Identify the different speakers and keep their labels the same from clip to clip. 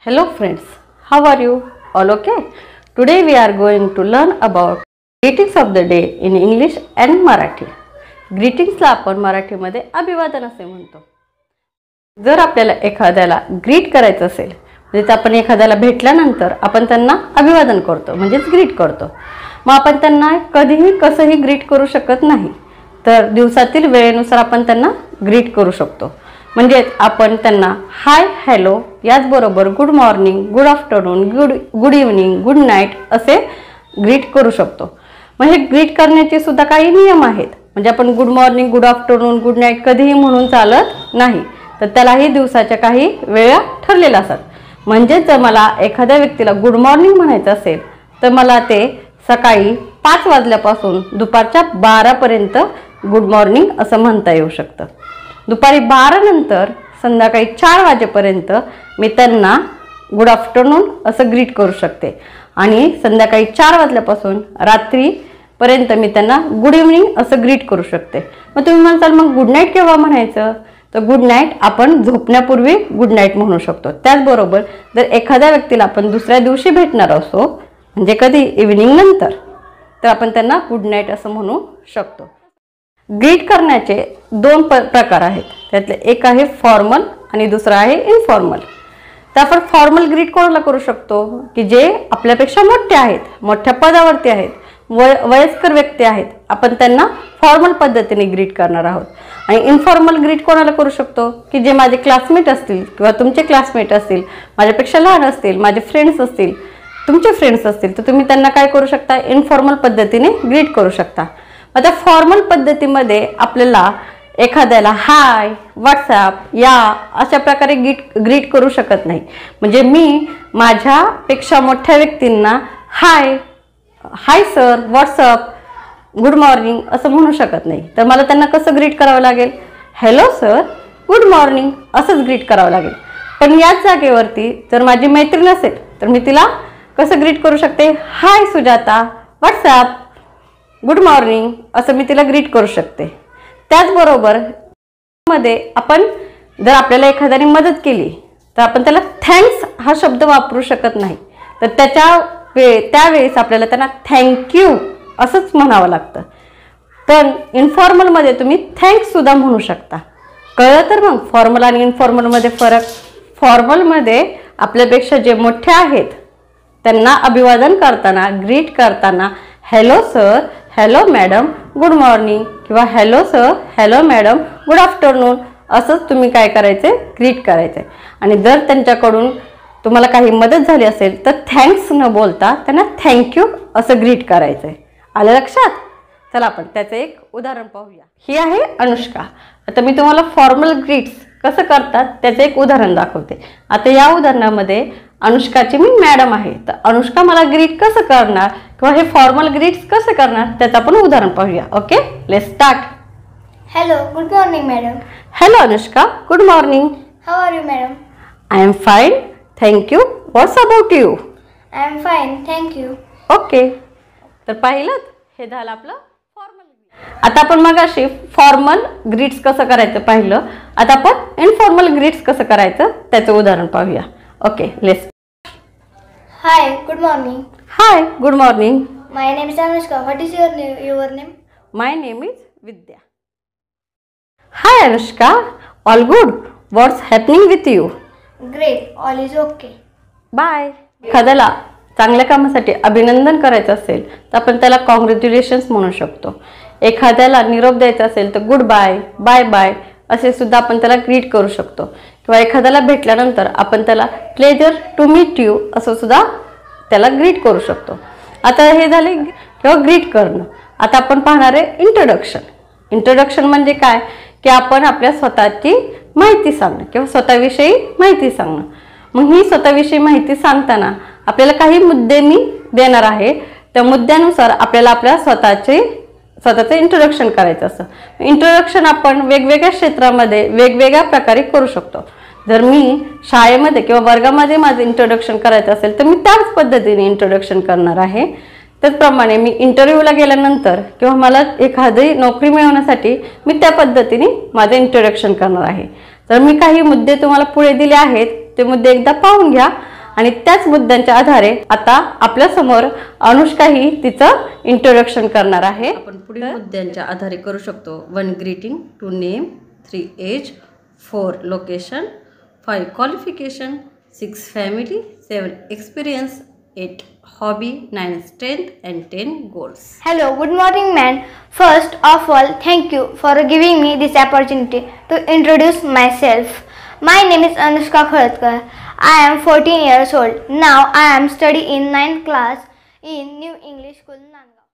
Speaker 1: Hello friends, how are you? All okay? Today we are going to learn about greetings of the day in English and Marathi. Greetingsला आपण मराठीमध्ये अभिवादन असे म्हणतो. जर आपल्याला एखाद्याला ग्रीट करायचं असेल म्हणजे आपण एखाद्याला भेटल्यानंतर आपण त्यांना अभिवादन करतो म्हणजेच ग्रीट करतो. मग आपण त्यांना कधीही कसंही ग्रीट करू शकत नाही. तर दिवसातील वेळेनुसार आपण त्यांना ग्रीट करू शकतो. म्हणजे आपण त्यांना हाय हॅलो याचबरोबर good morning good afternoon good evening good night असे ग्रीट करू शकतो. मग हे ग्रीट करण्याचे सुद्धा काही नियम आहेत. म्हणजे आपण good morning good afternoon good night कधीही म्हणून चालत नाही. तर त्यालाही दिवसाच्या काही वेळा ठरलेल्या असतात. म्हणजे जर मला एखाद्या व्यक्तीला गुड मॉर्निंग म्हणायचं असेल तर मला ते सकाळी 5 वाजल्यापासून दुपारच्या 12 पर्यंत गुड मॉर्निंग असं म्हणता येऊ शकतं. दुपारी 12 नंतर संध्याकाळी 4 वाजेपर्यंत मी त्यांना गुड आफ्टरनून असं ग्रीट करू शकते. आणि संध्याकाळी 4 वाजल्यापासून रात्रीपर्यंत मी त्यांना गुड इव्हनिंग असं ग्रीट करू शकते. मग तुम्ही म्हणताल मग गुड नाईट केव्हा म्हणायचं? तर गुड नाईट आपण झोपण्यापूर्वी गुड नाईट म्हणू शकतो. त्याचबरोबर जर एखाद्या व्यक्तीला आपण दुसऱ्या दिवशी भेटणार असो म्हणजे कधी इव्हनिंग नंतर तर आपण त्यांना गुड नाईट असं म्हणू शकतो. ग्रीट करण्याचे 2 प्रकार आहेत. त्यातले एक आहे फॉर्मल आणि दुसरा आहे इनफॉर्मल. तर आपण फॉर्मल ग्रीट कोणाला करू शकतो की जे आपल्यापेक्षा मोठे आहेत, मोठ्या पदावरती आहेत, वयस्कर व्यक्ती आहेत. आपण त्यांना फॉर्मल पद्धतीने ग्रीट करणार आहोत. आणि इनफॉर्मल ग्रीट कोणाला करू शकतो की जे माझे क्लासमेट असतील किंवा तुमचे क्लासमेट असतील, माझ्यापेक्षा लहान असतील, माझे फ्रेंड्स असतील, तुमचे फ्रेंड्स असतील तर तुम्ही त्यांना काय करू शकता? इनफॉर्मल पद्धतीने ग्रीट करू शकता. आता फॉर्मल पद्धतीमध्ये आपल्याला एखाद्याला हाय व्हॉट्सॲप या अशा प्रकारे ग्रीट करू शकत नाही. म्हणजे मी माझ्यापेक्षा मोठ्या व्यक्तींना hi sir WhatsApp good morning असं म्हणू शकत नाही. तर मला त्यांना कसं ग्रीट करावं लागेल? हॅलो सर गुड मॉर्निंग असंच ग्रीट करावं लागेल. पण याच जागेवरती जर माझी मैत्रीण असेल तर मी तिला कसं ग्रीट करू शकते? हाय सुजाता व्हॉट्सॲप गुड मॉर्निंग असं मी तिला ग्रीट करू शकते. त्याचबरोबर मध्ये आपण जर आपल्याला एखाद्याने मदत केली तर आपण त्याला थँक्स हा शब्द वापरू शकत नाही. तर त्यावेळेस आपल्याला त्यांना थँक्यू असंच म्हणावं लागतं. पण इनफॉर्मलमध्ये तुम्ही थँक्ससुद्धा म्हणू शकता. कळलं तर मग फॉर्मल आणि इनफॉर्मलमध्ये फरक? फॉर्मलमध्ये आपल्यापेक्षा जे मोठे आहेत त्यांना अभिवादन करताना ग्रीट करताना hello sir hello madam good morning किंवा hello sir hello madam good afternoon असंच तुम्ही काय करायचे? ग्रीट करायचे. आणि जर त्यांच्याकडून तुम्हाला काही मदत झाली असेल तर थँक्स न बोलता त्यांना थँक्यू असं ग्रीट करायचं आहे. आलं लक्षात? चला आपण त्याचं एक उदाहरण पाहूया. ही आहे अनुष्का. आता मी तुम्हाला फॉर्मल ग्रीट्स कसं करतात त्याचं एक उदाहरण दाखवते. आता या उदाहरणामध्ये अनुष्काची मी मॅडम आहे. तर अनुष्का मला ग्रीट कसं करणार किंवा हे फॉर्मल ग्रीट्स कसं करणार त्याचं आपण उदाहरण पाहूया. Okay let's start.
Speaker 2: Hello good morning madam.
Speaker 1: Hello Anushka good morning.
Speaker 2: How are you madam?
Speaker 1: I am fine thank you. What's about you?
Speaker 2: I am fine thank you.
Speaker 1: Okay तर पाहिलं हे झालं आपलं फॉर्मल. आता आपण मगाशी फॉर्मल ग्रीट्स कसं करायचं पाहिलं. आता आपण इनफॉर्मल ग्रीट्स कसं करायचं त्याचं उदाहरण पाहूया. Okay let's.
Speaker 2: Hi good morning.
Speaker 1: Hi good morning.
Speaker 2: My name is Anushka. What is your name?
Speaker 1: My name is Vidya. Hi Anushka all good. What's happening with you?
Speaker 2: Great all is okay.
Speaker 1: Bye. एखाद्याला चांगल्या कामासाठी अभिनंदन करायचं असेल तर आपण त्याला कॉंग्रॅच्युलेशन्स म्हणू शकतो. एखाद्याला निरोप द्यायचा असेल तर गुड बाय बाय बाय असे सुद्धा आपण त्याला ग्रीट करू शकतो. किंवा एखाद्याला भेटल्यानंतर आपण त्याला प्लेजर टू मीट यू असं सुद्धा त्याला ग्रीट करू शकतो. आता हे झाले किंवा ग्रीट करणं. आता आपण पाहणार आहे इंट्रोडक्शन. इंट्रोडक्शन म्हणजे काय की आपण आपल्या स्वतःची माहिती सांगणं किंवा स्वतःविषयी माहिती सांगणं. मग ही स्वतःविषयी माहिती सांगताना आपल्याला काही मुद्दे मी देणार आहे. त्या मुद्द्यानुसार आपल्याला आपल्या स्वतःचं इंट्रोडक्शन करायचं असतं. इंट्रोडक्शन आपण वेगवेगळ्या क्षेत्रामध्ये वेगवेगळ्या प्रकारे करू शकतो. जर मी शाळेमध्ये किंवा वर्गामध्ये माझं इंट्रोडक्शन करायचं असेल तर मी त्याच पद्धतीने इंट्रोडक्शन करणार आहे. त्याचप्रमाणे मी इंटरव्ह्यूला गेल्यानंतर किंवा मला एखादी नोकरी मिळवण्यासाठी मी त्या पद्धतीने माझं इंट्रोडक्शन करणार आहे. तर मी काही मुद्दे तुम्हाला पुढे दिले आहेत ते मुद्दे एकदा पाहून घ्या आणि त्याच मुद्द्यांच्या आधारे आता आपल्या समोर अनुष्का ही तिचं इंट्रोडक्शन करणार आहे. आपण पुढील मुद्द्यांच्या आधारे करू शकतो. 1 greeting, 2 name, 3 age, 4 location, 5 qualification, 6 family, 7 experience, 8 hobby, 9 strength and 10 goals.
Speaker 2: Hello, good morning, man. First of all, thank you for giving me this opportunity to introduce myself. My name is Anushka Khalatkar. I am 14 years old. Now I am studying in 9th class in New English School, Nandgaon.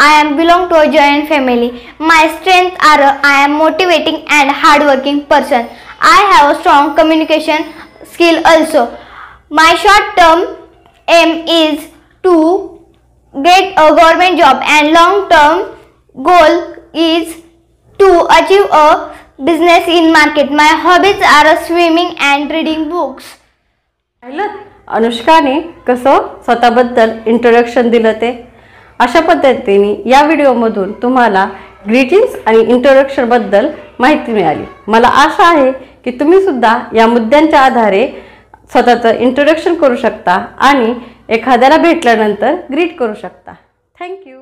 Speaker 2: I belong to a joint family. My strengths are I am motivating and hardworking person. I have a strong communication skill also. My short term aim is to get a government job and long term goal is to achieve a business in market. My hobbies are swimming and reading books.
Speaker 1: पाहिलं अनुष्काने कसं स्वतःबद्दल introduction दिलं ते. अशा पद्धतीने या व्हिडिओमधून तुम्हाला greetings आणि इंट्रोडक्शनबद्दल माहिती मिळाली. मला आशा आहे की तुम्ही सुद्धा या मुद्द्यांच्या आधारे स्वतःचं इंट्रोडक्शन करू शकता आणि एखाद्याला भेटल्यानंतर ग्रीट करू शकता. थँक्यू.